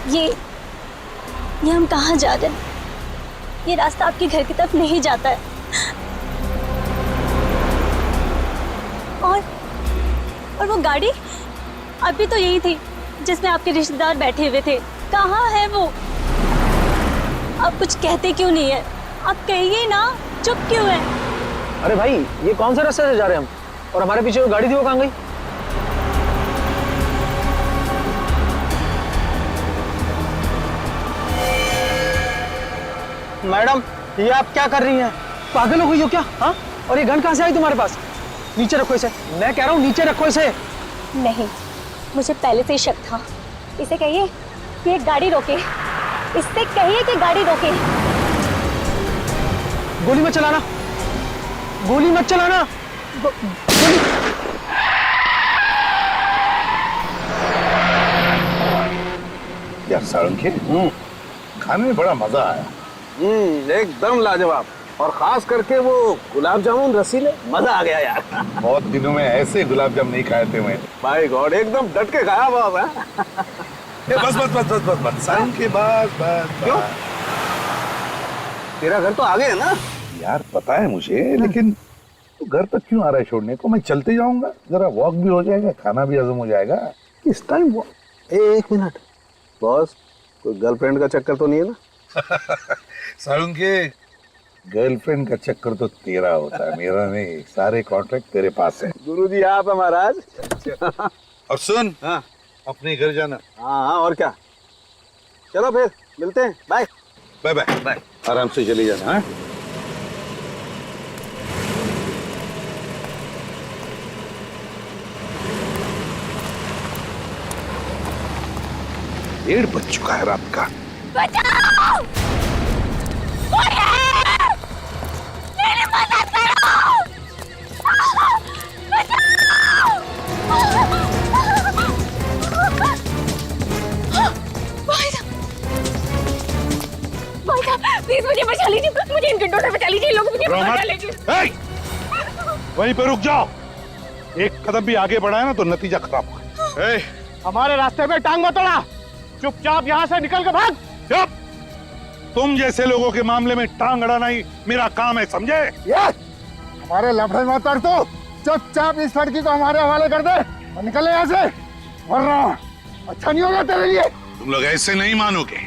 ये हम कहाँ जा रहे हैं? ये रास्ता आपके घर की तरफ नहीं जाता है। और वो गाड़ी अभी तो यही थी जिसमें आपके रिश्तेदार बैठे हुए थे। कहाँ है वो? आप कुछ कहते क्यों नहीं है? आप कहिए ना, चुप क्यों है? अरे भाई, ये कौन सा रास्ते से जा रहे हैं हम? और हमारे पीछे वो गाड़ी थी, वो कहाँ गई? मैडम, ये आप क्या कर रही हैं? पागल हो गई हो क्या? हाँ? और ये गन कहाँ से आई तुम्हारे पास? नीचे रखो इसे। मैं कह रहा हूँ नीचे रखो इसे। नहीं, मुझे पहले से ही शक था। इसे कहिए कि एक गाड़ी रोके। इससे कहिए कि गाड़ी रोके। गोली मत चलाना, गोली मत चलाना। गोली। यार सारंगी, खाने में बड़ा मजा आया। एकदम लाजवाब। और खास करके वो गुलाब जामुन रसीले, मजा आ गया यार। बहुत दिनों में ऐसे गुलाब जामुन नहीं खाए थे मैं। माय गॉड, एकदम डट के खाया बाबा। बस बस बस बस बस बस सारंगी, बस बस। क्यों? तेरा घर तो आगे है ना? यार पता है मुझे, लेकिन तो घर तक क्यों आ रहा है छोड़ने को? मैं चलते जाऊंगा, जरा वॉक भी हो जाएगा, खाना भी हजम हो जाएगा। इस टाइम वो एक मिनट बॉस, कोई गर्लफ्रेंड का चक्कर तो नहीं है ना? सारंगी, गर्लफ्रेंड का चक्कर तो तेरा होता है, मेरा नहीं। सारे कॉन्ट्रैक्ट तेरे पास है। गुरुजी आप है महाराज। और सुन, हाँ अपने घर जाना। हाँ, और क्या। चलो फिर मिलते हैं। Bye bye bye bye. आराम से चली जाना। हाँ? डेढ़ बज चुका है रात का। बचाओ! कोई है! मेरी मदद करो! बचाओ! भाई साहब, प्लीज मुझे बचा लीजिए। मुझे इन गुंडों से बचा लीजिए। लोग मुझे बचा लीजिए। वहीं पे रुक जाओ। एक कदम भी आगे बढ़ाया ना तो नतीजा खराब होगा। हमारे रास्ते में टांग मत अड़ा। चुपचाप यहाँ से निकल के भाग। चुप! तुम जैसे लोगों के मामले में टांग अड़ाना ही मेरा काम है, समझे? हमारे लफड़े मत कर। तो चुपचाप इस लड़की को हमारे हवाले कर दे और निकले यहाँ से, वरना अच्छा नहीं होगा तेरे लिए। तुम लोग ऐसे नहीं मानोगे।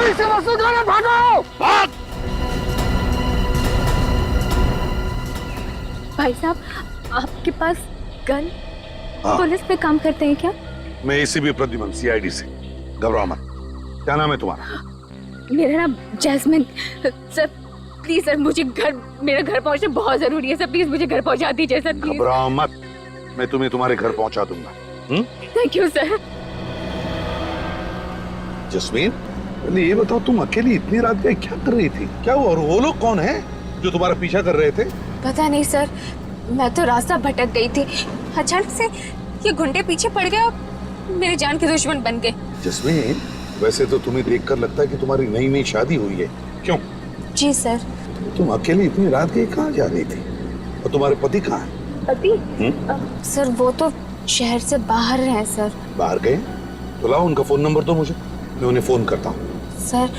इसे वसूल करने भागो। भाग! भाई साहब, आपके पास गन? हाँ। पुलिस में काम करते हैं क्या? मैं एसीपी प्रद्युमन, सीआईडी से। घबराओ मत। क्या नाम है तुम्हारा? मेरा नाम जैस्मिन। सर प्लीज सर, मुझे मेरा घर पहुंचना बहुत जरूरी है सर। प्लीज मुझे घर पहुंचा दीजिए सर, प्लीज। घबराओ मत, मैं तुम्हें तुम्हारे घर पहुंचा दूंगा। Thank you sir. जस्मीन, पहले ये बताओ, तुम अकेली इतनी रात गए क्या कर रही थी? क्या हुआ? और वो लोग कौन है जो तुम्हारा पीछा कर रहे थे? पता नहीं सर, मैं तो रास्ता भटक गई थी। अचानक से ये गुंडे पीछे पड़ गए और मेरे जान के दुश्मन बन गए। जस्मीन, वैसे तो तुम्हें देखकर लगता है कि तुम्हारी नई नई शादी हुई है। क्यों? जी सर। तुम अकेली इतनी रात गए कहाँ जा रही थी? और तुम्हारे पति कहाँ हैं? पति? सर वो तो शहर से बाहर हैं सर। बाहर गए? तो लाओ उनका फोन नंबर दो मुझे, मैं उन्हें फोन करता हूँ। सर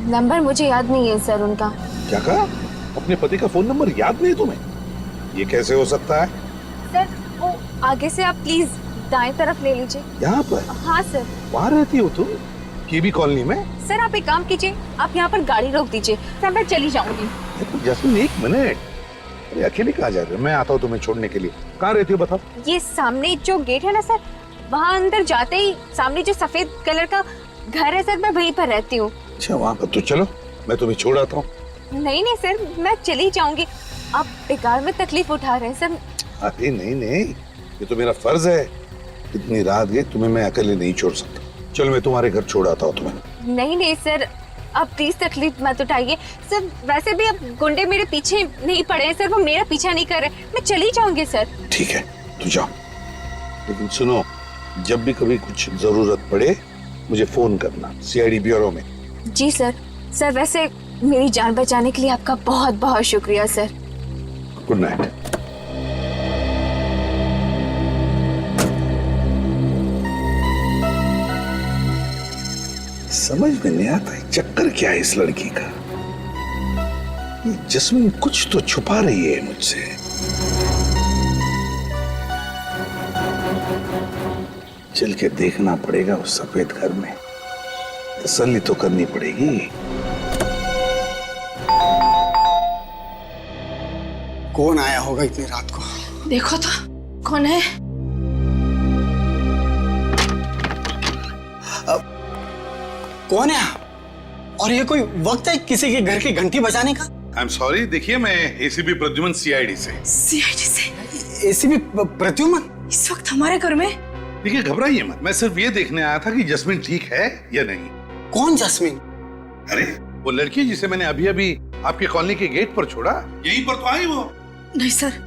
नंबर मुझे याद नहीं है सर उनका। क्या कहा? अपने पति का फोन नंबर याद नहीं तुम्हें? ये कैसे हो सकता है? सर वो आगे से आप प्लीज दाएं तरफ ले लीजिए। यहाँ पर? हाँ सर। वहाँ रहती हो तुम? केबी कॉलोनी में? सर आप एक काम कीजिए, आप यहाँ पर गाड़ी रोक दीजिए, सर मैं चली जाऊंगी। जैस्मिन एक मिनट, अरे अकेले कहाँ जा रहे हो? मैं आता हूँ तुम्हें छोड़ने के लिए। कहाँ रहती हो बताओ? ये सामने जो गेट है ना सर, वहाँ अंदर जाते ही सामने जो सफेद कलर का घर है सर, मैं वहीं पर रहती हूँ। अच्छा वहाँ पर, तो चलो मैं तुम्हें छोड़ आता हूँ। नहीं नहीं सर, मैं चली जाऊंगी। आप बेकार में तकलीफ उठा रहे हैं सर। अरे नहीं नहीं, ये तो मेरा फर्ज है। इतनी रात गई, तुम्हें मैं अकेले नहीं छोड़ सकता। चलो मैं तुम्हारे घर छोड़ आता हूँ तुम्हें। नहीं नहीं सर, आप प्लीज तकलीफ मत उठाइए सर। वैसे भी अब गुंडे मेरे पीछे नहीं पड़े हैं सर, वो मेरा पीछा नहीं कर रहे। मैं चली जाऊंगी सर। ठीक है तू जाओ, लेकिन सुनो, जब भी कभी कुछ जरूरत पड़े मुझे फोन करना, सीआईडी ब्यूरो में। जी सर। सर वैसे मेरी जान बचाने के लिए आपका बहुत बहुत शुक्रिया सर। Good night. समझ में नहीं आता है चक्कर क्या है इस लड़की का। ये जस्मीन कुछ तो छुपा रही है मुझसे। चल के देखना पड़ेगा उस सफेद घर में, तसल्ली तो करनी पड़ेगी। कौन आया होगा इतनी रात को? देखो तो कौन है? कौन है आप? और ये कोई वक्त है किसी के घर की घंटी बजाने का? आई एम सॉरी, देखिए मैं एसीपी प्रद्युमन सीआईडी से। सीआईडी से? एसीपी प्रद्युमन इस वक्त हमारे घर में? देखिए घबराइए मत, मैं सिर्फ ये देखने आया था कि जस्मीन ठीक है या नहीं। कौन जस्मीन? अरे वो लड़की जिसे मैंने अभी अभी आपके कॉलोनी के गेट पर छोड़ा, यहीं पर तो आई वो। नहीं सर,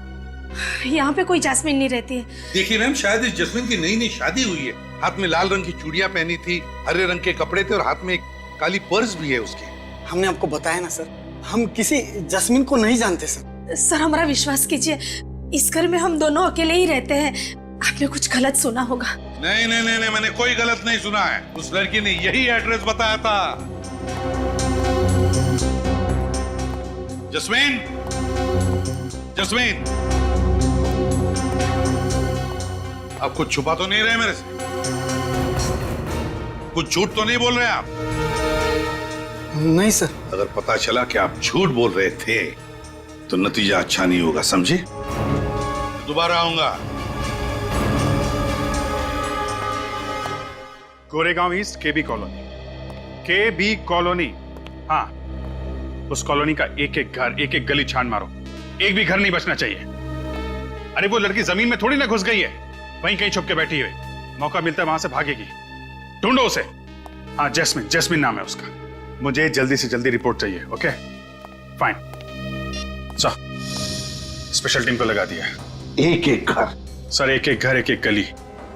यहाँ पे कोई जैस्मिन नहीं रहती है। देखिए मैम, शायद इस जस्मीन की नई नई शादी हुई है। हाथ में लाल रंग की चूड़ियां पहनी थी, हरे रंग के कपड़े थे और हाथ में एक काली पर्स भी है उसके। हमने आपको बताया ना सर, हम किसी जस्मीन को नहीं जानते सर। सर हमारा विश्वास कीजिए, इस घर में हम दोनों अकेले ही रहते हैं। आपने कुछ गलत सुना होगा। नहीं नहीं नहीं, मैंने कोई गलत नहीं सुना है। उस लड़की ने यही एड्रेस बताया था। जस्मीन, जस्मीन, आप कुछ छुपा तो नहीं रहे मेरे से? कुछ झूठ तो नहीं बोल रहे आप? नहीं सर। अगर पता चला कि आप झूठ बोल रहे थे तो नतीजा अच्छा नहीं होगा, समझे? दोबारा आऊंगा। गोरेगांव ईस्ट केबी कॉलोनी, केबी कॉलोनी। हाँ, उस कॉलोनी का एक एक घर, एक एक गली छान मारो, एक भी घर नहीं बचना चाहिए। अरे वो लड़की जमीन में थोड़ी ना घुस गई है, वहीं कहीं छुप के बैठी हुई, मौका मिलता है वहां से भागेगी। ढूंढो उसे। हाँ, जैस्मिन, जैस्मिन नाम है उसका। मुझे जल्दी से जल्दी रिपोर्ट चाहिए। Okay fine sir, special team को लगा दिया। एक एक घर? सर एक एक घर, एक एक गली,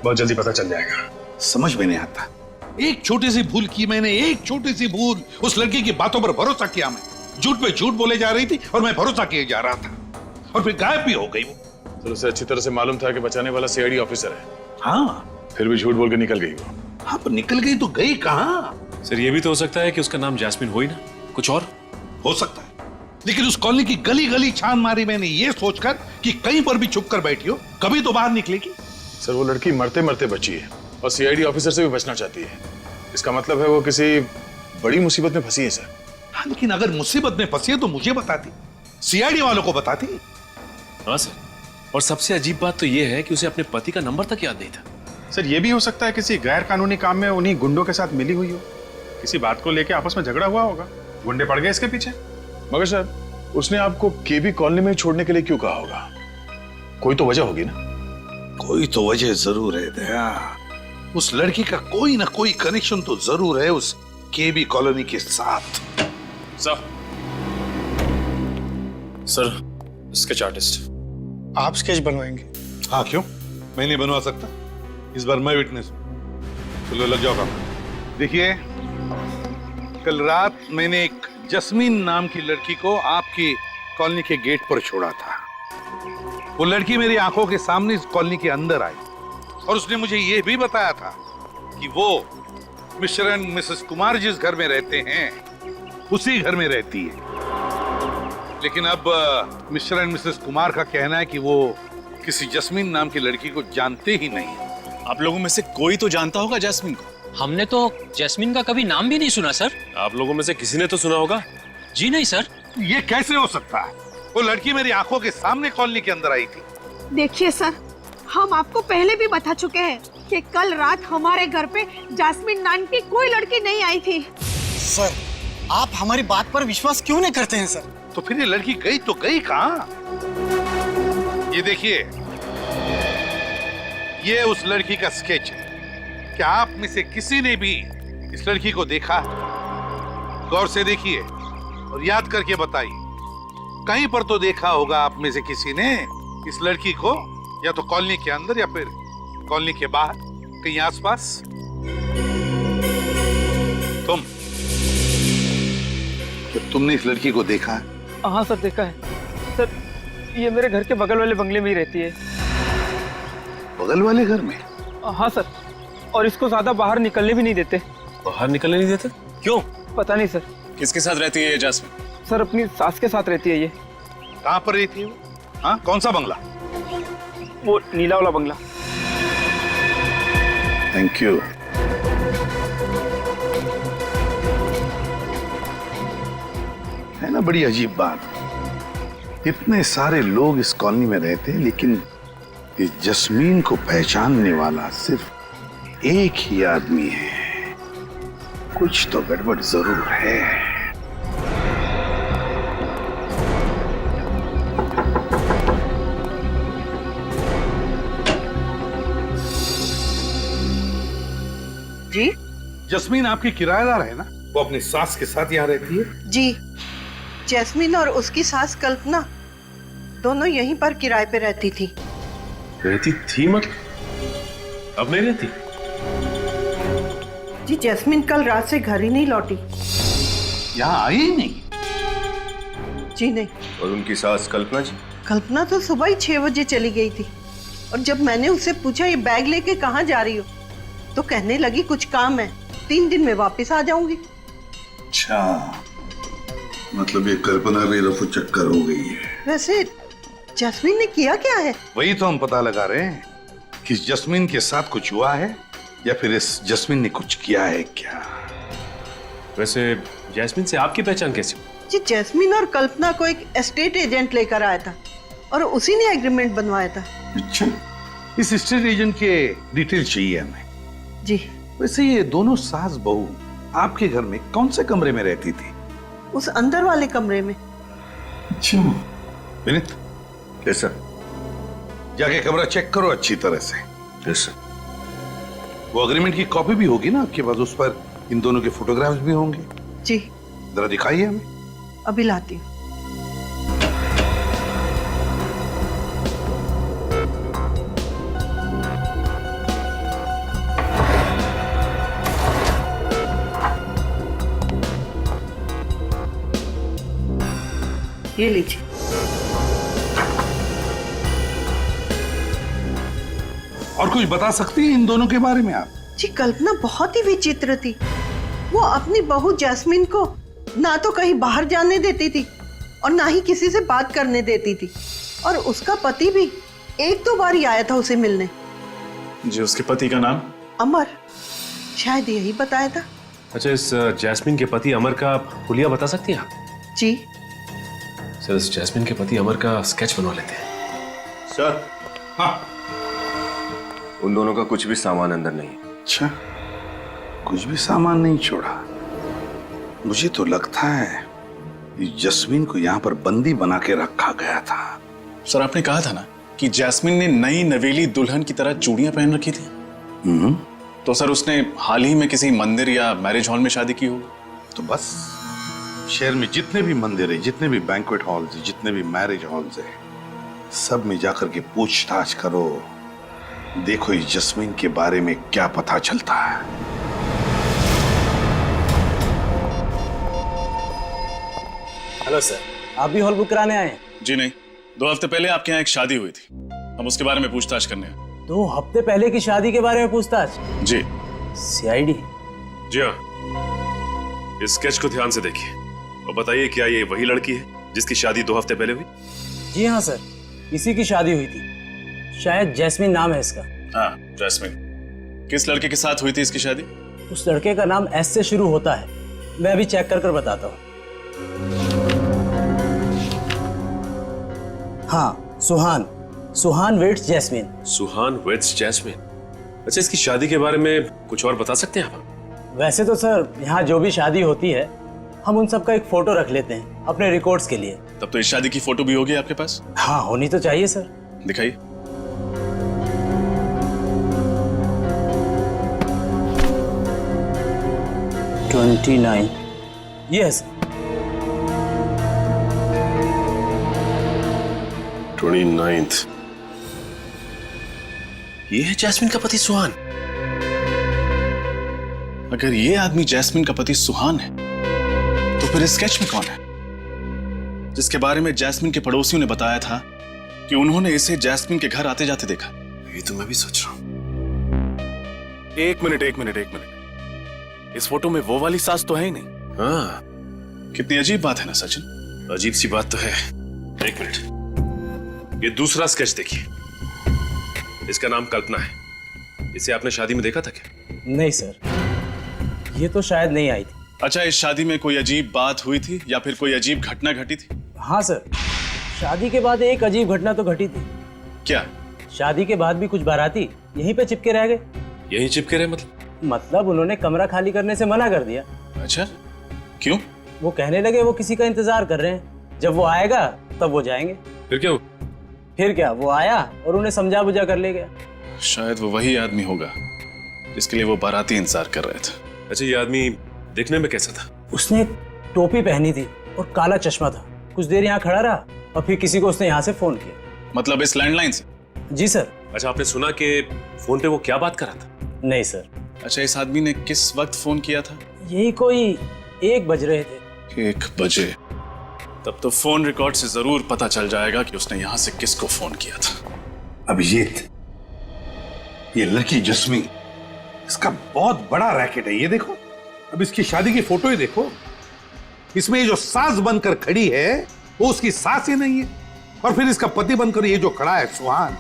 बहुत जल्दी पता चल जाएगा। समझ में नहीं आता, एक छोटी सी भूल की मैंने, एक छोटी सी भूल। उस लड़की की बातों पर भरोसा किया मैं, झूठ पे झूठ बोले जा रही थी और मैं भरोसा किए जा रहा था, और फिर गायब भी हो गई वो। सर उसे अच्छी तरह से मालूम था कि बचाने वाला सीआईडी ऑफिसर है। हाँ, फिर भी झूठ बोल के निकल गई वो। हाँ, पर निकल गई तो गई कहाँ? सर ये भी तो हो सकता है कि उसका नाम जैस्मिन हो ही ना, कुछ और हो सकता है, लेकिन उस कॉलोनी की गली गली छान मारी मैंने ये सोचकर कि कहीं पर भी छुप कर बैठी हो, कभी तो बाहर निकलेगी। सर वो लड़की मरते मरते बची है और सीआईडी ऑफिसर से भी बचना चाहती है। इसका मतलब है वो किसी बड़ी मुसीबत में फंसी है सर। हाँ, लेकिन अगर मुसीबत में फंसी है तो मुझे बताती, सीआईडी वालों को बताती। हाँ सर, और सबसे अजीब बात तो ये है कि उसे अपने पति का नंबर तक याद नहीं था। सर ये भी हो सकता है किसी गैर कानूनी काम में उन्हीं गुंडों के साथ मिली हुई हो, किसी बात को लेके आपस में झगड़ा हुआ होगा, गुंडे पड़ गए इसके पीछे। मगर सर उसने आपको केबी कॉलोनी में छोड़ने के लिए क्यों कहा होगा? कोई तो वजह होगी ना? कोई तो वजह जरूर है दया, उस लड़की का कोई ना कोई कनेक्शन तो जरूर है उस केबी कॉलोनी के साथ। Sir sketch artist. आप स्केच बनवाएंगे? हाँ, क्यों? मैं नहीं बनवा सकता, इस बार मैं विटनेस हूं। चलो लग जाओ काम। देखिए, कल रात मैंने एक जस्मीन नाम की लड़की को आपकी कॉलोनी के गेट पर छोड़ा था। वो लड़की मेरी आंखों के सामने इस कॉलोनी के अंदर आई और उसने मुझे यह भी बताया था कि वो मिस्टर एंड मिसेस कुमार जिस घर में रहते हैं उसी घर में रहती है। लेकिन अब मिस्टर एंड मिसेस कुमार का कहना है कि वो किसी जस्मीन नाम की लड़की को जानते ही नहीं। आप लोगों में से कोई तो जानता होगा जैस्मिन को। हमने तो जैस्मिन का कभी नाम भी नहीं सुना सर। आप लोगों में से किसी ने तो सुना होगा। जी नहीं सर। ये कैसे हो सकता है? वो लड़की मेरी आंखों के सामने कॉलोनी के अंदर आई थी। देखिए सर, हम आपको पहले भी बता चुके हैं कि कल रात हमारे घर पे जैस्मिन नाम की कोई लड़की नहीं आई थी। सर आप हमारी बात पर विश्वास क्यों नहीं करते हैं सर? तो फिर ये लड़की गई तो गई कहाँ? ये देखिए, ये उस लड़की का स्केच है। क्या आप में से किसी ने भी इस लड़की को देखा? गौर से देखिए और याद करके बताइए। कहीं पर तो देखा होगा आप में से किसी ने इस लड़की को, या तो कॉलोनी के अंदर या फिर कॉलोनी के बाहर, कहीं आसपास। तुमने इस लड़की को देखा है? हाँ सर, देखा है सर। ये मेरे घर के बगल वाले बंगले में ही रहती है। बगल वाले घर में? हाँ सर, और इसको ज्यादा बाहर निकलने भी नहीं देते। बाहर निकलने नहीं देते? क्यों? पता नहीं सर। किसके साथ रहती है ये जैस्मिन? सर अपनी सास के साथ रहती है ये। कहाँ पर रहती है वो? हाँ, कौन सा बंगला? वो नीला वाला बंगला। Thank you. है ना बड़ी अजीब बात, इतने सारे लोग इस कॉलोनी में रहते हैं लेकिन इस जस्मीन को पहचानने वाला सिर्फ एक ही आदमी है। कुछ तो गड़बड़ जरूर है। जी जस्मीन आपकी किराएदार है ना? वो अपनी सास के साथ यहाँ रहती है? जी, जैस्मिन और उसकी सास कल्पना दोनों यहीं पर किराए पे रहती थी। रहती थी मतलब? अब नहीं रहती? जी जैस्मिन कल रात से घर ही नहीं लौटी। यहाँ आई ही नहीं? जी नहीं। और उनकी सास कल्पना जी? कल्पना तो सुबह ही 6 बजे चली गई थी और जब मैंने उससे पूछा ये बैग लेके कहाँ जा रही हो तो कहने लगी कुछ काम है, 3 दिन में वापस आ जाऊंगी। अच्छा, मतलब ये कल्पना भी रफू चक्कर हो गई है। वैसे जस्मीन ने किया क्या है? वही तो हम पता लगा रहे हैं कि जस्मीन के साथ कुछ हुआ है या फिर इस जस्मीन ने कुछ किया है क्या। वैसे जैस्मिन से आपकी पहचान कैसी? जी जैस्मिन और कल्पना को एक एस्टेट एजेंट लेकर आया था और उसी ने एग्रीमेंट बनवाया था। अच्छा, इस एस्टेट एजेंट के डिटेल चाहिए हमें। जी। वैसे ये दोनों सास बहू आपके घर में कौन से कमरे में रहती थी? उस अंदर वाले कमरे में। अच्छा विनीत, यस सर। जाके कमरा चेक करो अच्छी तरह से। Yes sir. वो एग्रीमेंट की कॉपी भी होगी ना आपके पास, उस पर इन दोनों के फोटोग्राफ्स भी होंगे। जी। जरा दिखाइए हमें। अभी लाती हूँ। ये लीजिए। और कुछ बता सकती हैं इन दोनों के बारे में आप? जी कल्पना बहुत ही विचित्र थी। वो अपनी बहू जैस्मिन को ना तो कहीं बाहर जाने देती थी और ना ही किसी से बात करने देती थी और उसका पति भी 1-2 बार ही आया था उसे मिलने। जी, उसके पति का नाम? अमर, शायद यही बताया था। अच्छा, इस जैस्मिन के पति अमर का हुलिया बता सकती हैं आप? जी सर, इस जैस्मिन के पति अमर का स्केच बनवा लेते हैं। सर। हाँ। उन दोनों का कुछ भी सामान अंदर नहीं है। अच्छा, कुछ भी सामान नहीं छोड़ा? मुझे तो लगता है कि जस्मीन को यहाँ पर बंदी बना के रखा गया था। सर, आपने कहा था ना कि जैस्मिन ने नई नवेली दुल्हन की तरह चूड़ियां पहन रखी थी। तो सर उसने हाल ही में किसी मंदिर या मैरिज हॉल में शादी की होगी। तो बस शहर में जितने भी मंदिर है, जितने भी बैंक्वेट हॉल्स है, जितने भी मैरिज हॉल्स है, सब में जाकर के पूछताछ करो। देखो इस जस्मीन के बारे में क्या पता चलता है। हेलो सर, आप भी हॉल बुक कराने आए हैं? जी नहीं, 2 हफ्ते पहले आपके यहाँ एक शादी हुई थी, हम उसके बारे में पूछताछ करने आए। 2 हफ्ते पहले की शादी के बारे में पूछताछ? जी। सीआईडी? जी हाँ। इस स्केच को ध्यान से देखिए और बताइए, क्या ये वही लड़की है जिसकी शादी 2 हफ्ते पहले हुई? जी हाँ सर, इसी की शादी हुई थी। शायद जैस्मिन नाम है इसका। हाँ, जैस्मिन। किस लड़के के साथ हुई थी इसकी शादी? उस लड़के का नाम एस से शुरू होता है, मैं अभी चेक कर बताता हूँ। हाँ, सुहान वेट्स जैस्मिन। सुहान वेट्स जैस्मिन। अच्छा, इसकी शादी के बारे में कुछ और बता सकते हैं आप? वैसे तो सर यहाँ जो भी शादी होती है हम उन सब का एक फोटो रख लेते हैं अपने रिकॉर्ड्स के लिए। तब तो इस शादी की फोटो भी होगी आपके पास? हाँ, होनी तो चाहिए सर। दिखाइए। यस। 29th। ये है जैस्मिन का पति सुहान। अगर ये आदमी जैस्मिन का पति सुहान है तो फिर इस स्केच में कौन है जिसके बारे में जैस्मिन के पड़ोसियों ने बताया था कि उन्होंने इसे जैस्मिन के घर आते जाते देखा? ये तो मैं भी सोच रहा हूं। एक मिनट। इस फोटो में वो वाली सास तो है ही नहीं। हाँ, कितनी अजीब बात है ना सचिन। अजीब सी बात तो है। एक मिनट, ये दूसरा स्केच देखिए। इसका नाम कल्पना है। इसे आपने शादी में देखा था क्या? नहीं सर, ये तो शायद नहीं आई थी। अच्छा, इस शादी में कोई अजीब बात हुई थी या फिर कोई अजीब घटना घटी थी? हाँ सर, शादी के बाद एक अजीब घटना तो घटी थी। क्या? शादी के बाद भी कुछ बाराती यहीं पे चिपके रह गए। यहीं चिपके रहे मतलब उन्होंने कमरा खाली करने से मना कर दिया। अच्छा, क्यों? वो कहने लगे वो किसी का इंतजार कर रहे हैं, जब वो आएगा तब वो जाएंगे। फिर क्या? फिर क्या, वो आया और उन्हें समझा बुझा कर ले गया। शायद वो वही आदमी होगा जिसके लिए वो बाराती इंतजार कर रहे थे। अच्छा, ये आदमी दिखने में कैसा था? उसने टोपी पहनी थी और काला चश्मा था। कुछ देर यहाँ खड़ा रहा और फिर किसी को उसने यहाँ से फोन किया। मतलब इस लैंडलाइन से? जी सर। अच्छा, आपने सुना कि फोन पे वो क्या बात कर रहा था? नहीं सर। अच्छा, इस आदमी ने किस वक्त फोन किया था? यही कोई 1 बज रहे थे। 1 बजे? तब तो फोन रिकॉर्ड से जरूर पता चल जाएगा कि उसने यहाँ से किसको फोन किया था। अभिजीत, ये लड़की जस्मीन, इसका बहुत बड़ा रैकेट है। ये देखो, अब इसकी शादी की फोटो ही देखो। इसमें ये जो सास बनकर खड़ी है वो उसकी सास ही नहीं है, और फिर इसका पति बनकर ये जो खड़ा है सुहान,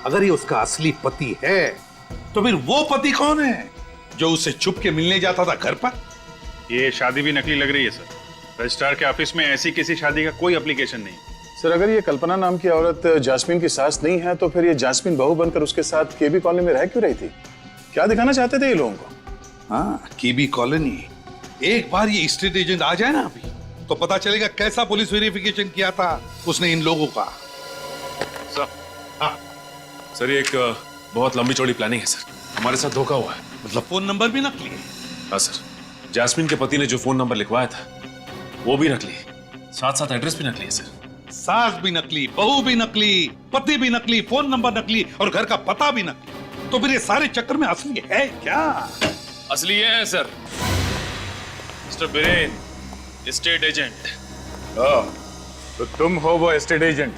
अगर ये उसका असली पति है तो फिर वो पति कौन है जो उससे छुप के मिलने जाता था घर पर? ये शादी भी नकली लग रही है सर। रजिस्ट्रार के ऑफिस में ऐसी किसी शादी का कोई एप्लीकेशन नहीं। सर, अगर ये कल्पना नाम की औरत जास्मीन की सास नहीं है तो फिर ये जास्मीन बहू बनकर उसके साथ केबी कॉलोनी में रह क्यों रही थी? क्या दिखाना चाहते थे ये लोगों को? हाँ, केबी कॉलोनी। एक बार ये स्टेट एजेंट आ जाए ना अभी, तो पता चलेगा कैसा पुलिस वेरिफिकेशन किया था उसने इन लोगों का। सर, हाँ सर, ये एक बहुत लंबी चौड़ी प्लानिंग है सर। हमारे साथ धोखा हुआ है। मतलब फोन नंबर भी नकली है? हाँ सर, जास्मीन के पति ने जो फोन नंबर लिखवाया था वो भी नकली है, साथ साथ एड्रेस भी नकली है सर। सास भी नकली, बहू भी नकली, पति भी नकली, फोन नंबर नकली और घर का पता भी नकली। तो फिर ये सारे चक्कर में असली है क्या? असली ये है sir, mister Biren, state agent. तो तुम हो वो एस्टेट एजेंट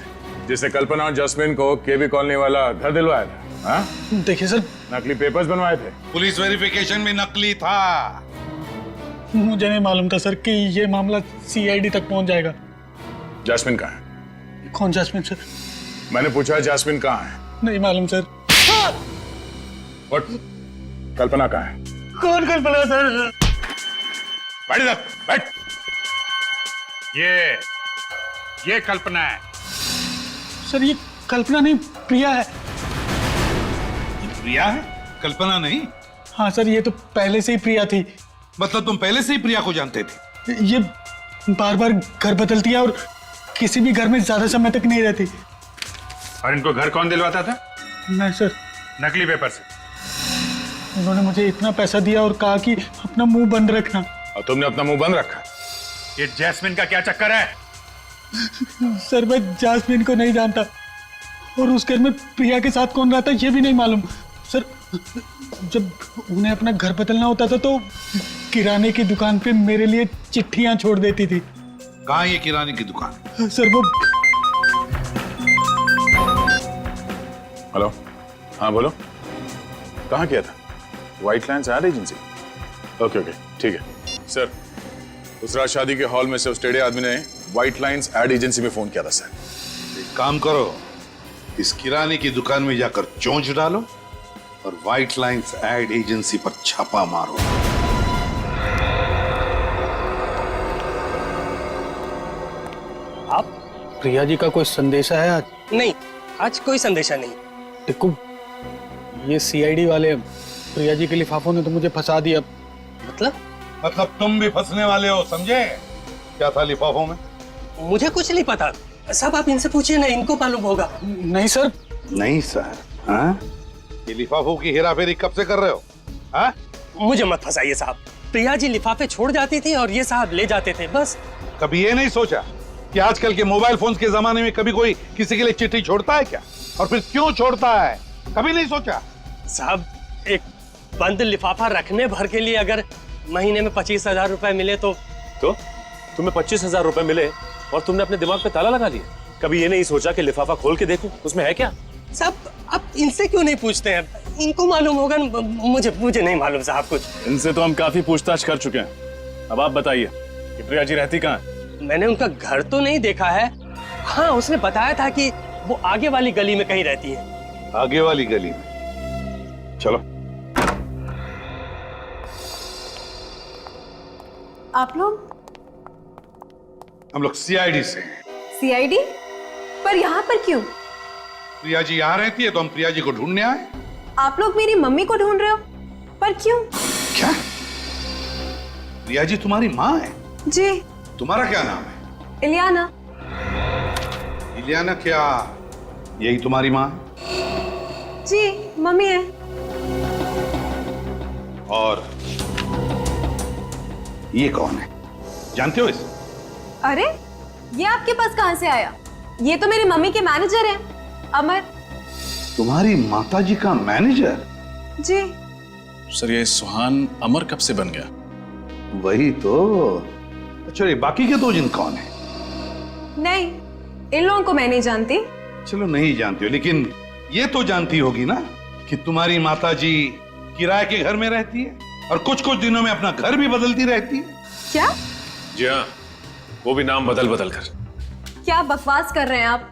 जिसे कल्पना और जस्मीन को केबी कॉलोनी वाला घर दिलवाया था? हाँ? देखिए सर, नकली पेपर्स बनवाए थे। पुलिस वेरिफिकेशन में नकली था। मुझे नहीं मालूम था सर कि ये मामला सीआईडी तक पहुंच जाएगा। जास्मीन कहाँ है? कौन जास्मीन सर? मैंने पूछा जास्मीन कहाँ है? नहीं मालूम सर। What? कल्पना कहाँ है? कौन कल्पना सर? बैठ इधर, बैठ। ये कल्पना है। सर, ये कल्पना नहीं, प्रिया है। प्रिया है, कल्पना नहीं? हाँ सर, ये तो पहले से ही प्रिया थी। मतलब तुम पहले से ही प्रिया को जानते थे? ये बार बार घर बदलती है और किसी भी घर में ज्यादा समय तक नहीं रहती। और इनको घर कौन दिलवाता था? नहीं सर। नकली पेपर से। उन्होंने मुझे इतना पैसा दिया और कहा कि अपना मुंह बंद रखना। और तुमने अपना मुंह बंद रखा? ये जैस्मिन का क्या चक्कर है? सर, मैं जास्मीन को नहीं जानता और उस घर में प्रिया के साथ कौन रहता ये भी नहीं मालूम। सर, जब उन्हें अपना घर बदलना होता था तो किराने की दुकान पे मेरे लिए चिट्ठियां छोड़ देती थी। कहाँ ये किराने की दुकान? सर, वो। हेलो, हाँ बोलो, कहाँ किया था? White lines ad agency. Okay okay, ठीक है सर। उस रात शादी के हॉल में से उस टेढ़े आदमी ने व्हाइट लाइन्स एड एजेंसी में फोन किया था सर। एक काम करो, इस किराने की दुकान में जाकर चोंच डालो और व्हाइट लाइन्स एड एजेंसी पर छापा मारो। आप प्रिया जी का कोई संदेशा है आज? नहीं, आज कोई संदेशा नहीं। देखो, ये सीआईडी वाले प्रिया जी के लिफाफों ने तो मुझे फंसा दिया। मतलब तुम भी फंसने वाले हो, समझे? क्या था लिफाफों में? मुझे कुछ नहीं पता। सब आप इनसे पूछिए ना, इनको मालूम होगा। नहीं सर। नहीं सर? हाँ? ये लिफाफों की हेराफेरी कब से कर रहे हो? हाँ? मुझे मत फंसाइए साहब। प्रिया जी लिफाफे छोड़ जाती थी और ये साहब ले जाते थे, बस। कभी ये नहीं सोचा कि आजकल के मोबाइल फोन्स के जमाने में कभी कोई किसी के लिए चिट्ठी छोड़ता है क्या? और फिर क्यों छोड़ता है? कभी नहीं सोचा? साहब, एक बंद लिफाफा रखने भर के लिए अगर महीने में 25,000 रुपए मिले तो तुम्हें 25,000 रुपए मिले और तुमने अपने दिमाग पे ताला लगा दिया। कभी ये नहीं सोचा कि लिफाफा खोल के देखूं उसमें है क्या? साहब, आप इनसे क्यों नहीं पूछते हैं? इनको मालूम होगा न, मुझे नहीं मालूम साहब कुछ। इनसे तो हम काफी पूछताछ कर चुके हैं। अब आप बताइए कि प्रिया जी रहती कहाँ है? मैंने उनका घर तो नहीं देखा है। हाँ, उसने बताया था कि वो आगे वाली गली में कहीं रहती है। आगे वाली गली में? चलो। आप लोग? हम लोग सीआईडी से हैं। सीआईडी? पर यहाँ पर क्यों? प्रिया जी यहाँ रहती है तो हम प्रिया जी को ढूंढने आए। आप लोग मेरी मम्मी को ढूंढ रहे हो? पर क्यों? क्या? प्रिया जी तुम्हारी माँ है? जी। तुम्हारा क्या नाम है? इलियाना। इलियाना क्या यही तुम्हारी माँ है? जी, मम्मी है। और ये कौन है? जानते हो इसे? अरे, ये आपके पास कहां से आया? ये तो मेरी मम्मी के मैनेजर हैं, अमर। तुम्हारी माताजी का मैनेजर? जी। सर ये सुहान अमर कब से बन गया? वही तो। अच्छा, ये बाकी के दो जिन कौन है? नहीं, इन लोगों को मैं नहीं जानती। चलो नहीं जानती हो, लेकिन ये तो जानती होगी ना कि तुम्हारी माताजी किराए के घर में रहती है और कुछ कुछ दिनों में अपना घर भी बदलती रहती है। क्या? जी हाँ, वो भी नाम बदल बदल कर। क्या बकवास कर रहे हैं आप?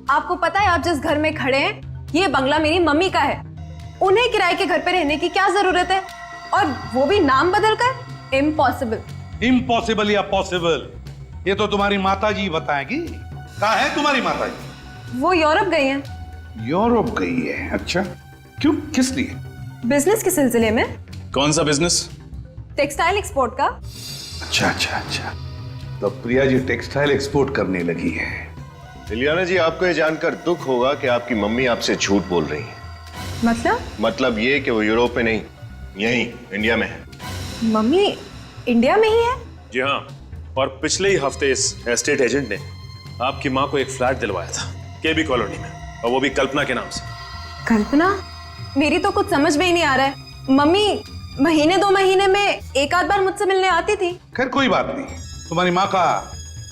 आपको पता है आप जिस घर में खड़े हैं, ये बंगला मेरी मम्मी का है। उन्हें किराए के घर पे रहने की क्या जरूरत है? और वो भी नाम बदल कर? इम्पॉसिबल। इम्पॉसिबल या पॉसिबल, ये तो तुम्हारी माताजी बताएगी। कहाँ है तुम्हारी माताजी? वो यूरोप गई हैं। यूरोप गई है? अच्छा, क्यों, किस लिए? बिजनेस के सिलसिले में। कौन सा बिजनेस? टेक्सटाइल एक्सपोर्ट का। अच्छा अच्छा अच्छा, तो प्रिया जी टेक्सटाइल एक्सपोर्ट करने लगी है। इलियाना जी, आपको ये जानकर दुख होगा कि आपकी मम्मी आपसे झूठ बोल रही है। मतलब ये कि वो यूरोप में नहीं, यहीं इंडिया में है। मम्मी इंडिया में ही है? जी हाँ, और पिछले ही हफ्ते इस एस्टेट एजेंट ने आपकी माँ को एक फ्लैट दिलवाया था केबी कॉलोनी में, और वो भी कल्पना के नाम से। कल्पना? मेरी तो कुछ समझ में ही नहीं आ रहा है। मम्मी महीने 2 महीने में एक आध बार मुझसे मिलने आती थी। खैर कोई बात नहीं, तुम्हारी माँ का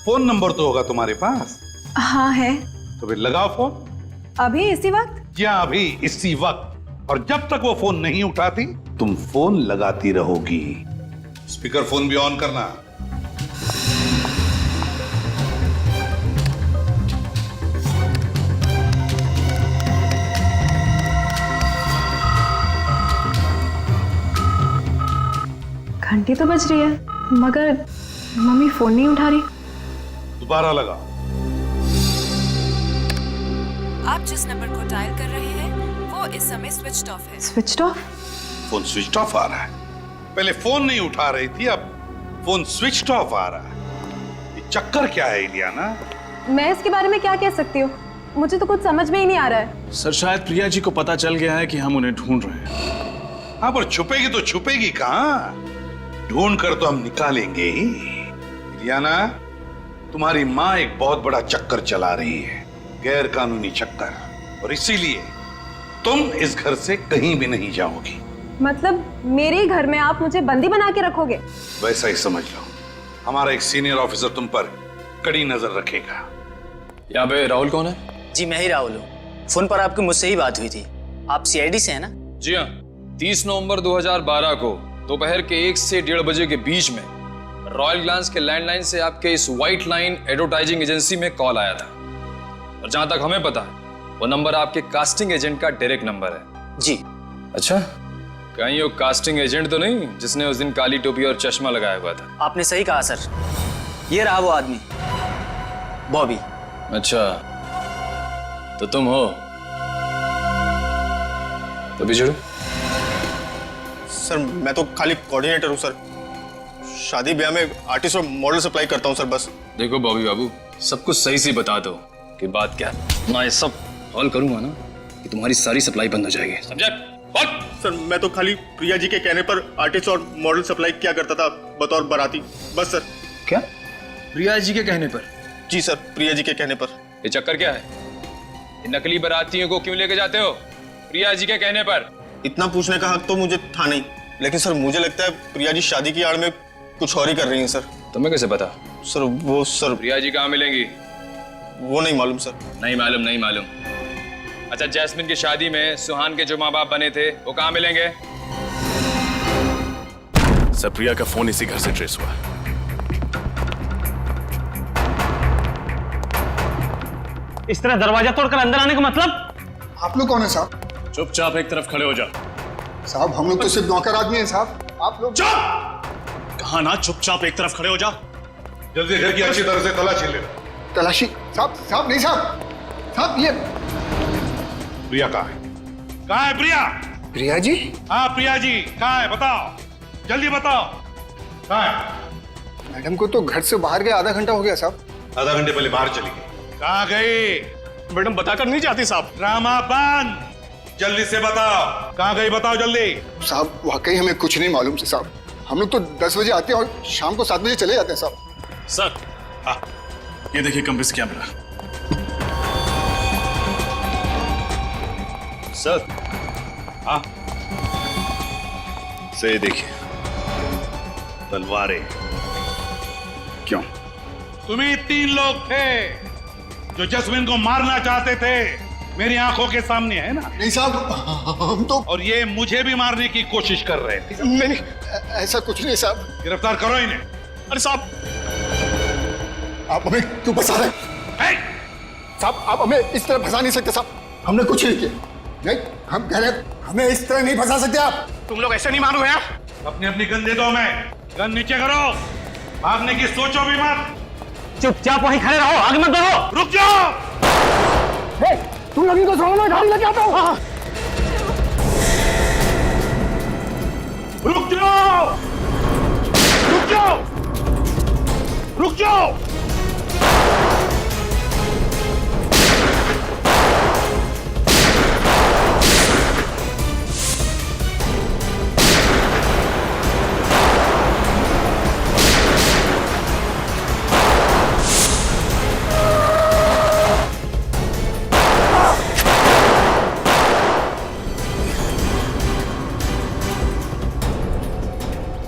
फोन नंबर तो होगा तुम्हारे पास? हाँ है। तो फिर लगाओ फोन। अभी इसी वक्त? क्या अभी इसी वक्त? और जब तक वो फोन नहीं उठाती तुम फोन लगाती रहोगी। स्पीकर फोन भी ऑन करना। घंटी तो बज रही है, मगर मम्मी फोन नहीं उठा रही। दोबारा लगाओ। आप जिस नंबर को डायल कर रहे हैं वो इस समय स्विच्ड ऑफ है। Switched off? Phone switch off आ रहा है। पहले फोन नहीं उठा रही थी, अब फोन स्विच ऑफ आ रहा है। ये चक्कर क्या है इलियाना? मैं इसके बारे में क्या कह सकती हूँ, मुझे तो कुछ समझ में ही नहीं आ रहा है। सर शायद प्रिया जी को पता चल गया है कि हम उन्हें ढूंढ रहे हैं। हाँ, पर छुपेगी तो छुपेगी कहाँ? ढूंढ कर तो हम निकालेंगे ही। इलियाना, तुम्हारी माँ एक बहुत बड़ा चक्कर चला रही है, गैर कानूनी चक्कर, और इसीलिए तुम इस घर से कहीं भी नहीं जाओगी। मतलब मेरे घर में आप मुझे बंदी बना के रखोगे? वैसा ही समझ लो। हमारा एक सीनियर ऑफिसर तुम पर कड़ी नजर रखेगा। यहाँ पे राहुल कौन है? जी मैं ही राहुल हूँ। फोन पर आपकी मुझसे ही बात हुई थी। आप सीआईडी से हैं ना? जी हाँ, 30 नवंबर 2012 को दोपहर के 1 से 1:30 बजे के बीच में रॉयल ग्लांस के लैंडलाइन से आपके इस व्हाइट लाइन एडवर्टाइजिंग एजेंसी में कॉल आया था, और जहां तक हमें पता है वो नंबर आपके कास्टिंग एजेंट का डायरेक्ट नंबर है। जी। अच्छा, कहीं वो कास्टिंग एजेंट तो नहीं जिसने उस दिन काली टोपी और चश्मा लगाया हुआ था? आपने सही कहा सर, ये रहा वो आदमी, बॉबी। अच्छा, तो तुम हो? तो बिछड़ो। सर मैं तो खाली कोऑर्डिनेटर हूँ सर, शादी ब्याह में आर्टिस्ट और मॉडल सप्लाई करता हूँ सर बस। देखो बॉबी बाबू, सब कुछ सही से बता दो कि बात क्या है। मैं सब हॉल करूंगा ना कि तुम्हारी सारी सप्लाई बंद हो जाएगी, समझे? सर मैं तो खाली प्रिया जी के कहने पर आर्टिस्ट और मॉडल सप्लाई किया करता था बतौर बाराती, बस सर। क्या? प्रिया जी के कहने पर? जी सर, प्रिया जी के कहने पर। ये चक्कर क्या है? ये नकली बारातियों को क्यों लेके जाते हो प्रिया जी के कहने पर? इतना पूछने का हक तो मुझे था नहीं, लेकिन सर मुझे लगता है प्रिया जी शादी की आड़ में कुछ और ही कर रही हैं सर। तुम्हें कैसे पता? सर वो सर प्रिया जी कहाँ मिलेंगी? वो नहीं मालूम सर। नहीं मालूम? नहीं मालूम? अच्छा, जैस्मिन की शादी में सुहान के जो माँ बाप बने थे वो कहाँ मिलेंगे? सर, प्रिया का फोन इसी घर से ट्रेस हुआ। इस तरह दरवाजा तोड़कर अंदर आने का मतलब? आप लोग कौन है साहब? चुपचाप एक तरफ खड़े हो जा। साहब हम लोग तो सिर्फ नौकर आदमी हैं साहब। आप लोग कहा ना चुपचाप एक तरफ खड़े हो जा। जल्दी घर की अच्छी तरह से तलाशी ले। तलाशी? साहब नहीं साहब। साहब ये प्रिया कहाँ है? कहाँ है प्रिया? प्रिया जी? हाँ प्रिया जी कहाँ है, बताओ जल्दी बताओ, कहाँ है? मैडम को तो घर से बाहर गए आधा घंटा हो गया साहब। आधा घंटे पहले बाहर चली गई। कहाँ गई? मैडम बताकर नहीं जाती साहब। ड्रामा बंद, जल्दी से बताओ कहाँ गई, बताओ जल्दी। साहब वाकई हमें कुछ नहीं मालूम से साहब। हम लोग तो 10 बजे आते हैं और शाम को 7 बजे चले जाते हैं साहब। सर, हाँ, ये देखिए कंप्रेस कैमरा। सर, हाँ से देखिए तलवारें। क्यों? तुम्ही 3 लोग थे जो जैस्मिन को मारना चाहते थे, मेरी आंखों के सामने है ना? नहीं साहब, हम तो। और ये मुझे भी मारने की कोशिश कर रहे थे। नहीं, ऐसा कुछ नहीं साहब। गिरफ्तार करो इन्हें। अरे साहब, आप हमें क्यों फंसा रहे हैं? साहब आप हमें इस तरह फंसा नहीं सकते साहब। हमने कुछ नहीं किया। नहीं, हम कह रहे हैं हमें इस तरह नहीं फंसा सकते आप। तुम लोग ऐसे नहीं मारोगे आप। अपनी अपनी गन दे दो हमें। गन नीचे करो, भागने की सोचो भी मत। चुपचाप वहीं खड़े रहो, आगे मत बढ़ो। रुक जाओ। तुम लोग इनको छोड़ो, मैं गाड़ी लेके आता हूँ। रुक जाओ, रुक जाओ, रुक जाओ।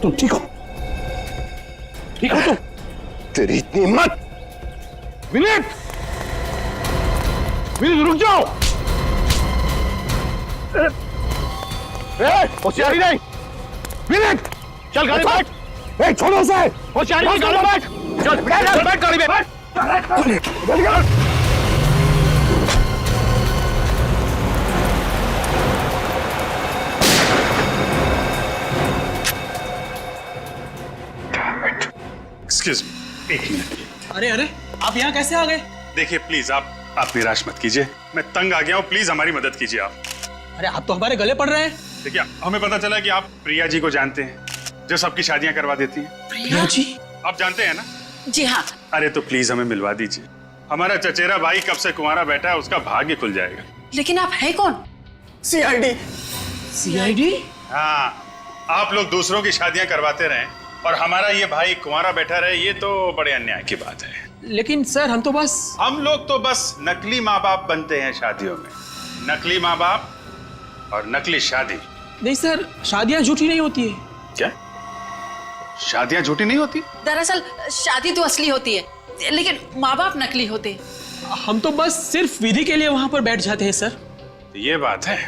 तुम ठीक हो? ठीक हो तुम? तेरी इतनी हिम्मत! विनीत, विनीत रुक जाओ। होशियारी नहीं। विनीत चल गाड़ी में बैठ। छोड़ो उसे। होशियारी नहीं, गाड़ी में बैठ। चल बैठ गाड़ी में बैठ। Excuse me, 1 minute. अरे अरे, आप यहाँ कैसे आ गए? देखिए प्लीज आप निराश मत कीजिए, मैं तंग आ गया हूँ, प्लीज हमारी मदद कीजिए आप। अरे आप तो हमारे गले पड़ रहे हैं। देखिए हमें पता चला कि आप प्रिया जी को जानते हैं, जो सबकी शादियां करवा देती हैं। प्रिया जी? आप जानते हैं ना? जी हाँ। अरे तो प्लीज हमें मिलवा दीजिए। हमारा चचेरा भाई कब से कुंवारा बैठा है, उसका भाग्य खुल जाएगा। लेकिन आप है कौन? CID। CID? हाँ, आप लोग दूसरों की शादियां करवाते रहें और हमारा ये भाई कुंवारा बैठा रहे, ये तो बड़े अन्याय की बात है। लेकिन सर हम लोग तो बस नकली माँ बाप बनते हैं शादियों में। नकली माँ बाप और नकली शादी। नहीं सर, शादियां झूठी नहीं होती है। क्या? शादियां झूठी नहीं होती? दरअसल शादी तो असली होती है, लेकिन माँ बाप नकली होते हैं। हम तो बस सिर्फ विधि के लिए वहां पर बैठ जाते हैं सर। ये बात है,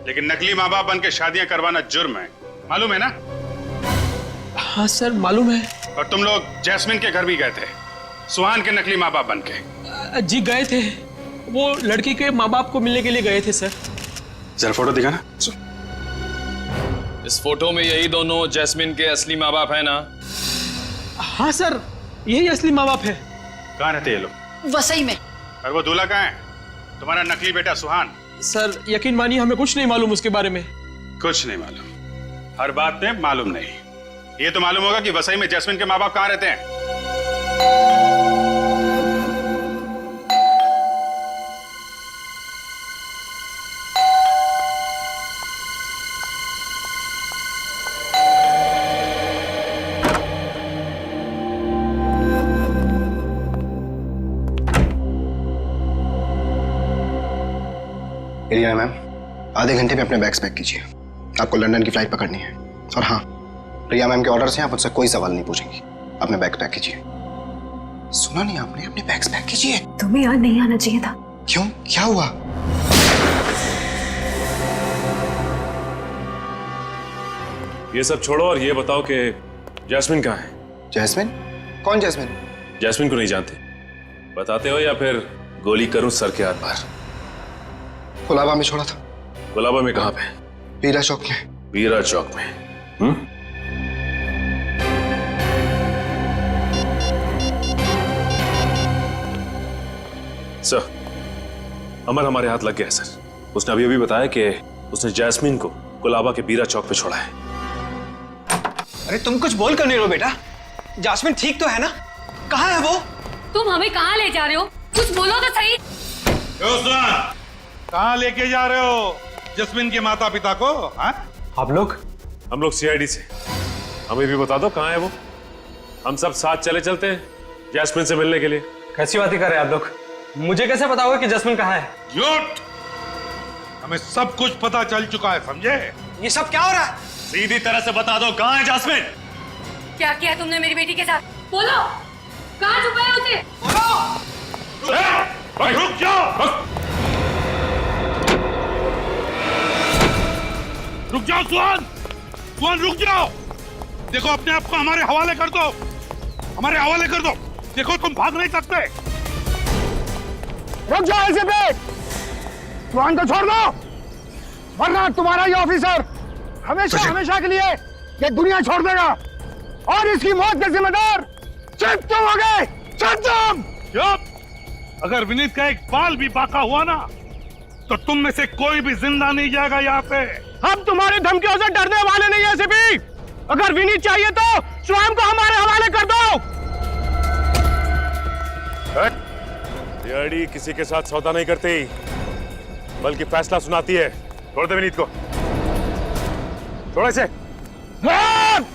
लेकिन नकली माँ बाप बन के शादियां करवाना जुर्म है, मालूम है ना? हाँ सर मालूम है। और तुम लोग जैस्मिन के घर भी गए थे, सुहान के नकली माँ बाप बन के। जी गए थे, वो लड़की के माँ बाप को मिलने के लिए गए थे सर। जरा फोटो दिखाना। इस फोटो में यही दोनों जैस्मिन के असली माँ बाप है ना? हाँ सर, यही असली माँ बाप है। कहाँ रहते ये लोग? वसई में। और वो दूल्हा कहाँ है? तुम्हारा नकली बेटा सुहान। सर यकीन मानिए हमें कुछ नहीं मालूम उसके बारे में। कुछ नहीं मालूम? हर बात में मालूम नहीं। ये तो मालूम होगा कि वसई में जैस्मिन के माँ बाप कहाँ रहते हैं। रिया मैम, आधे घंटे में अपने बैग्स पैक कीजिए, आपको लंदन की फ्लाइट पकड़नी है। और हाँ, रिया मैम के ऑर्डर से आप मुझसे कोई सवाल नहीं पूछेंगी। अपने बैग पैक कीजिए। सुना नहीं आपने? अपने बैग्स पैक कीजिए। तुम्हें यहाँ नहीं आना चाहिए था। क्यों? क्या हुआ? ये सब छोड़ो और ये बताओ कि जैस्मिन कहाँ है? जैस्मिन? कौन जैस्मिन? जैस्मिन को नहीं जानते? बताते हो या फिर गोली करूं सर के आर पार? गुलाबा में छोड़ा था। गुलाबा में कहाँ पे? बीरा चौक में। बीरा चौक में? सर, अमर हमारे हाथ लग गया है सर। उसने अभी बताया कि उसने जैस्मिन को गुलाबा के बीरा चौक पे छोड़ा है। अरे तुम कुछ बोल कर नहीं रहो बेटा। जैस्मिन ठीक तो है ना? कहाँ है वो? तुम हमें कहाँ ले जा रहे हो? कुछ बोलो तो सही। कहाँ लेके जा रहे हो जैस्मिन के माता पिता को? हाँ? आप लोग? हम लोग सीआईडी से। हमें भी बता दो कहाँ है वो। हम सब साथ चले चलते हैं जैस्मिन से मिलने के लिए। कैसी बातें कर रहे हैं आप लोग? मुझे कैसे बताओगे कि जैस्मिन कहाँ है? झूठ! हमें सब कुछ पता चल चुका है, समझे? ये सब क्या हो रहा है? सीधी तरह से बता दो कहाँ है जैस्मिन? क्या किया तुमने मेरी बेटी के साथ? बोलो, कहाँ छुपाया उसे? रुक जाओ! रुक जाओ सुहान! सुहान रुक जाओ! देखो अपने आप को हमारे हवाले कर दो, हमारे हवाले कर दो। देखो तुम भाग नहीं सकते। रुक जाओ ऐसे पे! सुहान को छोड़ दो, वरना तुम्हारा ये ऑफिसर हमेशा हमेशा के लिए ये दुनिया छोड़ देगा और इसकी मौत के जिम्मेदार सिर्फ तुम हो गए। चुप! अगर विनीत का एक बाल भी बाका हुआ ना तो तुम में से कोई भी जिंदा नहीं जाएगा यहाँ पे। हम तुम्हारी धमकियों से डरने वाले नहीं है सिपी। अगर विनीत चाहिए तो स्वयं को हमारे हवाले कर दो। सीआईडी किसी के साथ सौदा नहीं करती, बल्कि फैसला सुनाती है। छोड़ दे विनीत को। छोड़ इसे। सुहान!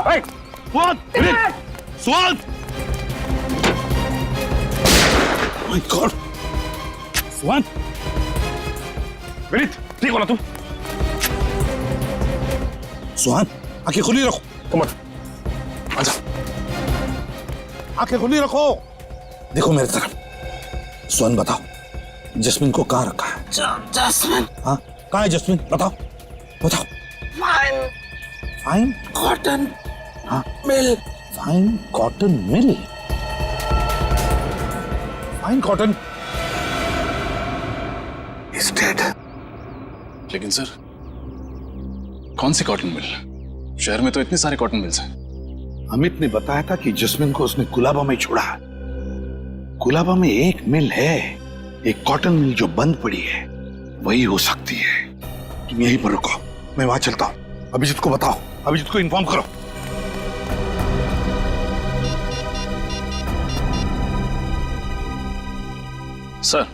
My God! सुहान! विनीत, ठीक हो ना तुम? सुहान, आंखें खुली रखो। कम आजा। आंखें खुली रखो। देखो मेरी तरफ। सुहान बताओ, जैस्मिन को कहाँ रखा है? जैस्मिन? हाँ, कहाँ है जैस्मिन? बताओ, बताओ। Fine cotton mill. Fine cotton mill? Fine cotton is dead. लेकिन सर, कौन सी कॉटन मिल? शहर में तो इतने सारे कॉटन मिल्स हैं। अमित ने बताया था कि जैस्मिन को उसने गुलाबा में छोड़ा। गुलाबा में एक मिल है, एक कॉटन मिल जो बंद पड़ी है, वही हो सकती है। तुम यहीं पर रुको, मैं वहां चलता हूं। अभिजीत को बताओ, अभिजीत को इन्फॉर्म करो। सर,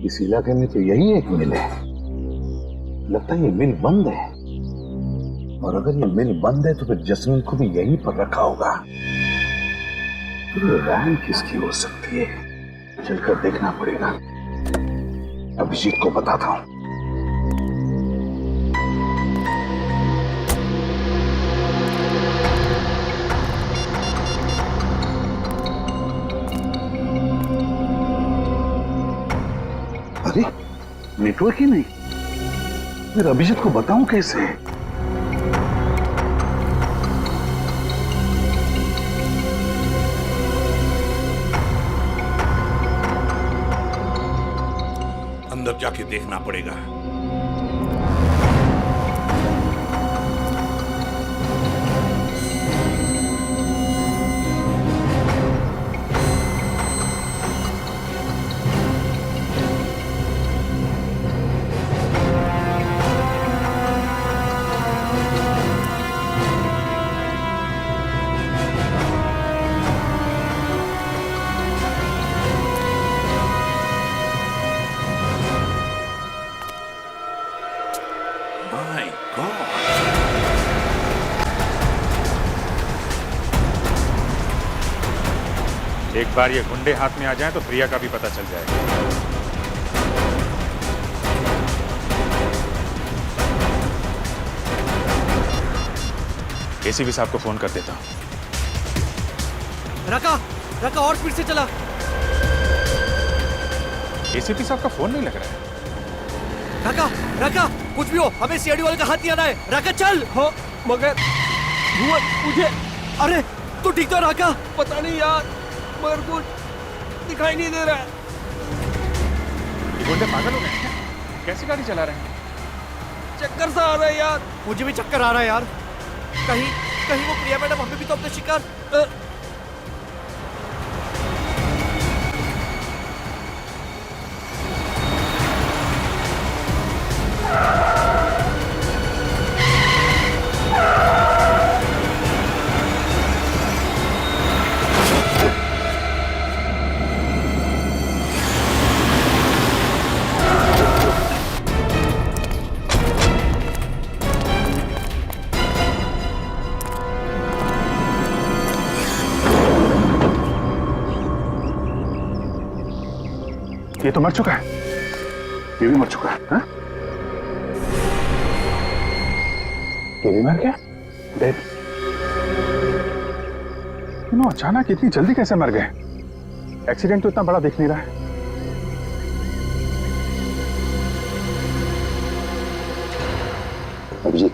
इस इलाके में तो यही एक मिल है। लगता है ये मिल बंद है, और अगर ये मिल बंद है तो फिर जैस्मिन को भी यहीं पर रखा होगा। तो ये वैन किसकी हो सकती है? चलकर देखना पड़ेगा। अभिजीत को बताता हूं। अरे नेटवर्क ही नहीं, फिर अभिजीत को बताऊं कैसे? अंदर जाके देखना पड़ेगा। एक बार ये गुंडे हाथ में आ जाएं तो प्रिया का भी पता चल जाएगा। एसीपी साहब को फोन कर देता हूं। रका और स्पीड से चला। एसीपी साहब का फोन नहीं लग रहा है। राका, राका, कुछ भी हो, हमें सीआईडी वाले का हाथ नहीं आना है। राका चल। हो, मगर मुझे, अरे तू ठीक तो राका? पता नहीं यार, मगर कुछ दिखाई नहीं दे रहा है। ये गुंडे पागल हो गए हैं? कैसी गाड़ी चला रहे हैं? चक्कर सा आ रहा है यार। मुझे भी चक्कर आ रहा है यार। कहीं कहीं वो प्रिया मैडम हमें भी तो अपने शिकार। ये तो मर चुका है, ये भी मर चुका है। हाँ? ये भी मर गया? डेड। क्यों अचानक इतनी जल्दी कैसे मर गए? एक्सीडेंट तो इतना बड़ा दिख नहीं रहा है। अभिजीत,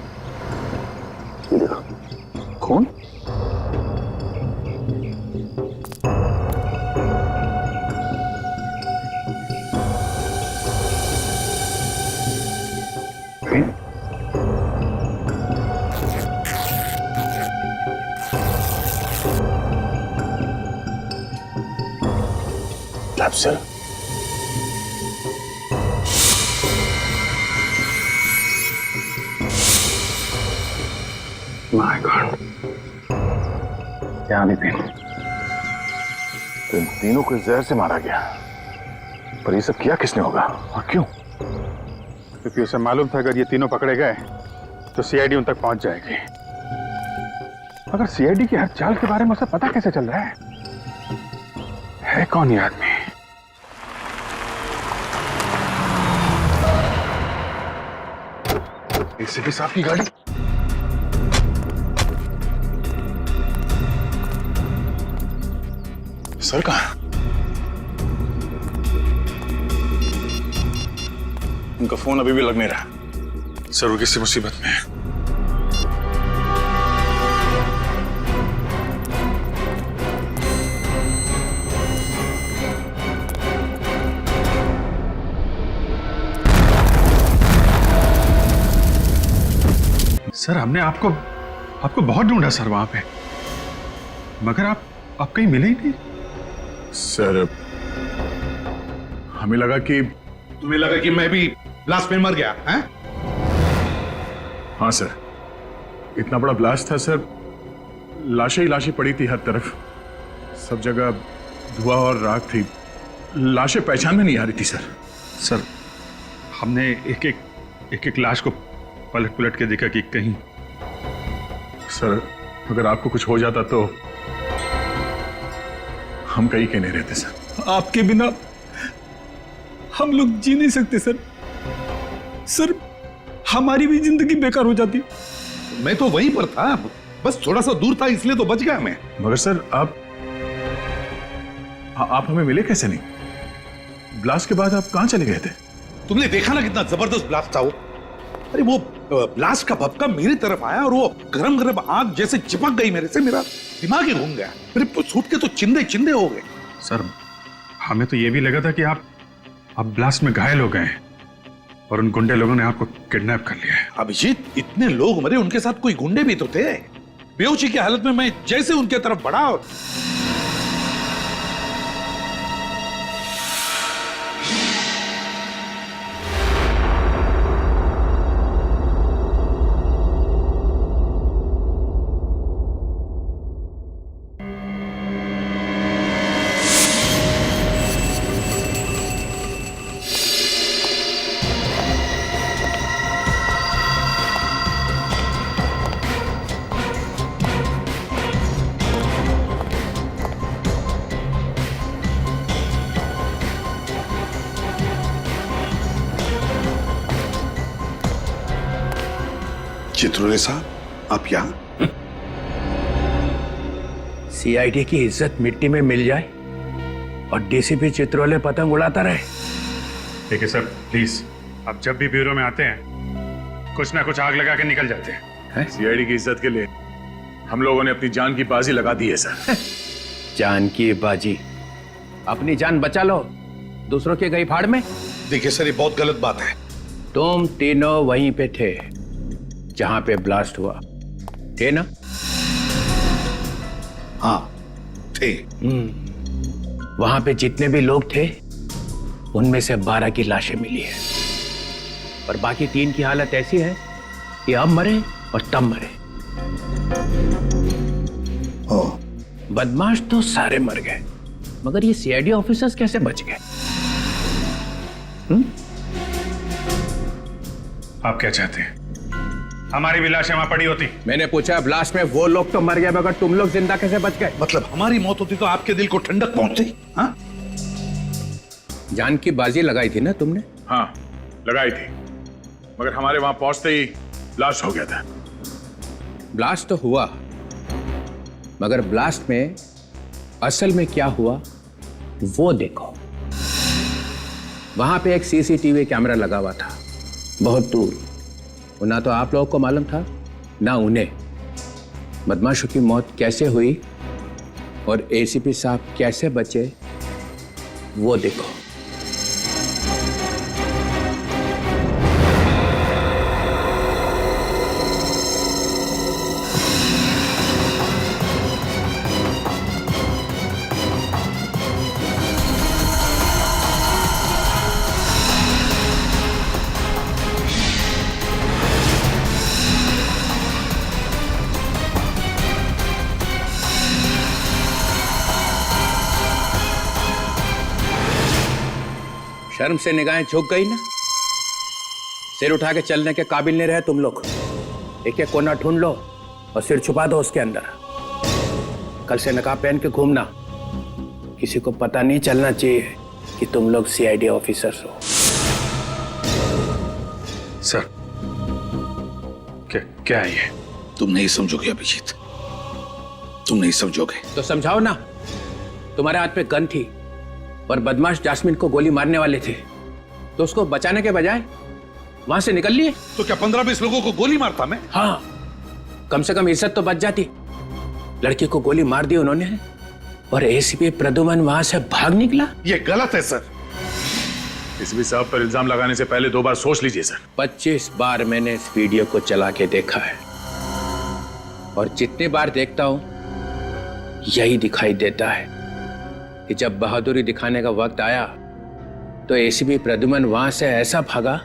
ये देखो, खून। Sir. My God. क्या नहीं इन तीनों को जहर से मारा गया, पर ये सब किया किसने होगा और क्यों? क्योंकि उसे मालूम था अगर ये तीनों पकड़े गए तो सीआईडी उन तक पहुंच जाएगी। मगर सीआईडी की हर चाल के बारे में उसे पता कैसे चल रहा है कौन ये आदमी? एसीपी साहब की गाड़ी। सर कहाँ? उनका फोन अभी भी लग नहीं रहा। सर वो किसी मुसीबत में है। सर हमने आपको बहुत ढूंढा सर वहां पे, मगर आप कहीं मिले ही नहीं। सर हमें लगा कि तुम्हें लगा कि मैं भी ब्लास्ट में मर गया हैं? हाँ सर, इतना बड़ा ब्लास्ट था सर, लाशें ही लाशें पड़ी थी हर तरफ, सब जगह धुआं और राख थी, लाशें पहचान में नहीं आ रही थी सर। सर हमने एक एक लाश को पलट के देखा कि कहीं। सर अगर आपको कुछ हो जाता तो हम कहीं के नहीं रहते सर। आपके बिना हम लोग जी नहीं सकते सर। सर हमारी भी जिंदगी बेकार हो जाती। मैं तो वहीं पर था, बस थोड़ा सा दूर था इसलिए तो बच गया मैं। मगर सर आप हमें मिले कैसे नहीं? ब्लास्ट के बाद आप कहां चले गए थे? तुमने देखा ना कितना जबरदस्त ब्लास्ट था वो। अरे वो ब्लास्ट का भपका मेरी तरफ आया और वो गरम गरम आग जैसे चिपक गई मेरे से, मेरा दिमाग ही घूम गया, मेरे सूट के तो चिंदे चिंदे हो गए। सर हमें तो ये भी लगा था कि आप ब्लास्ट में घायल हो गए और उन गुंडे लोगों ने आपको किडनैप कर लिया है। अभिजीत इतने लोग मरे, उनके साथ कोई गुंडे भी तो थे। बेहोशी की हालत में मैं जैसे उनके तरफ बढ़ा, चित्रोले साहब आप यहां? सीआईडी की इज्जत मिट्टी में मिल जाए और डीसीपी चित्रोले पतंग उड़ाता रहे, देखिए सर, प्लीज, आप जब भी ब्यूरो में आते हैं कुछ ना कुछ आग लगा के निकल जाते हैं। सीआईडी की इज्जत के लिए हम लोगों ने अपनी जान की बाजी लगा दी है सर। जान की बाजी? अपनी जान बचा लो, दूसरों के गई फाड़ में। देखिए सर, ये बहुत गलत बात है। तुम तीनों वहीं पे थे जहां पे ब्लास्ट हुआ, थे ना? हाँ थे। वहां पे जितने भी लोग थे उनमें से 12 की लाशें मिली है और बाकी 3 की हालत ऐसी है कि अब मरे और तब मरे। बदमाश तो सारे मर गए, मगर ये सीआईडी ऑफिसर्स कैसे बच गए? आप क्या चाहते हैं? हमारी भी लाशें वहां पड़ी होती। मैंने पूछा, ब्लास्ट में वो लोग तो मर गए मगर तुम लोग जिंदा कैसे बच गए? मतलब हमारी मौत होती तो आपके दिल को ठंडक पहुंचती? हाँ? जान की बाजी लगाई थी ना तुमने? हाँ लगाई थी, मगर हमारे वहां पहुंचते ही ब्लास्ट हो गया था। ब्लास्ट तो हुआ, मगर ब्लास्ट में असल में क्या हुआ वो देखो। वहां पे एक सीसीटीवी कैमरा लगा हुआ था बहुत दूर, ना तो आप लोगों को मालूम था ना उन्हें बदमाशों की मौत कैसे हुई और एसीपी साहब कैसे बचे वो देखो। शर्म से निगाहें झुक गई ना? सिर उठा के चलने के काबिल नहीं रहे तुम लोग। एक एक कोना ढूंढ लो और सिर छुपा दो उसके अंदर। कल से नकाब पहन के घूमना, किसी को पता नहीं चलना चाहिए कि तुम लोग सीआईडी ऑफिसर्स हो। सर क्या है ये? तुम नहीं समझोगे अभिजीत, तुम नहीं समझोगे। तो समझाओ ना। तुम्हारे हाथ में गन थी और बदमाश जास्मिन को गोली मारने वाले थे, तो उसको बचाने के बजाय वहां से निकल लिए। तो क्या 15-20 लोगों को गोली मारता मैं? हाँ, कम से कम इज्जत तो बच जाती। लड़की को गोली मार दी उन्होंने और एसीपी प्रद्युमन वहां से भाग निकला। ये गलत है सर। एसीपी साहब पर इल्जाम लगाने से पहले 2 बार सोच लीजिए सर। 25 बार मैंने इस वीडियो को चला के देखा है और जितनी बार देखता हूं यही दिखाई देता है कि जब बहादुरी दिखाने का वक्त आया तो एसीपी प्रद्युमन वहां से ऐसा भागा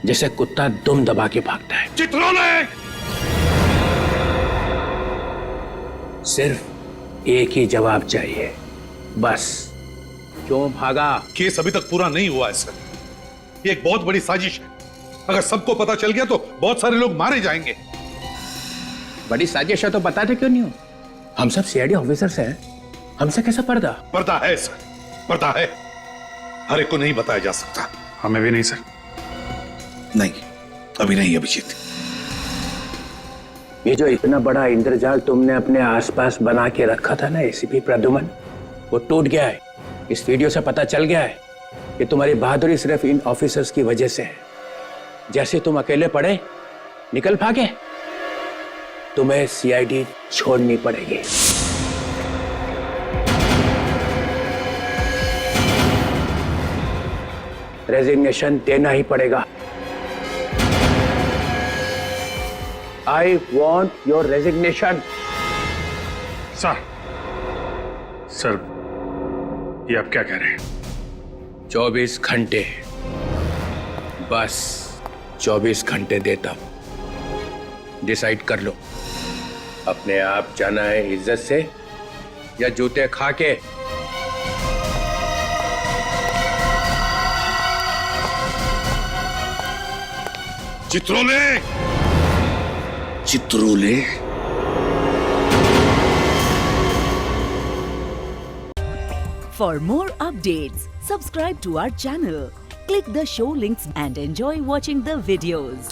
जैसे कुत्ता दुम दबा के भागता है। चित्रोले! सिर्फ एक ही जवाब चाहिए, बस। क्यों भागा? केस अभी तक पूरा नहीं हुआ है सर। ये एक बहुत बड़ी साजिश है। अगर सबको पता चल गया तो बहुत सारे लोग मारे जाएंगे। बड़ी साजिश है तो बताते क्यों नहीं हो? हम सब सीआईडी ऑफिसर्स हैं, हमसे कैसा पर्दा? पर्दा है सर, पर्दा है। हर एक को नहीं बताया जा सकता। हमें भी नहीं सर। नहीं, अभी नहीं अभिजीत। ये जो इतना बड़ा इंद्रजाल तुमने अपने आसपास बना के रखा था ना एसीपी प्रद्युमन, वो टूट गया है। इस वीडियो से पता चल गया है कि तुम्हारी बहादुरी सिर्फ इन ऑफिसर्स की वजह से है। जैसे तुम अकेले पड़े निकल भागे, तुम्हें सीआईडी छोड़नी पड़ेगी। रेजिग्नेशन देना ही पड़ेगा। I want your resignation. Sir ये आप क्या कह रहे हैं? 24 घंटे, बस 24 घंटे देता हूं। डिसाइड कर लो, अपने आप जाना है इज्जत से या जूते खा के। Chitrole! Chitrole! For more updates, subscribe to our channel, click the show links and enjoy watching the videos.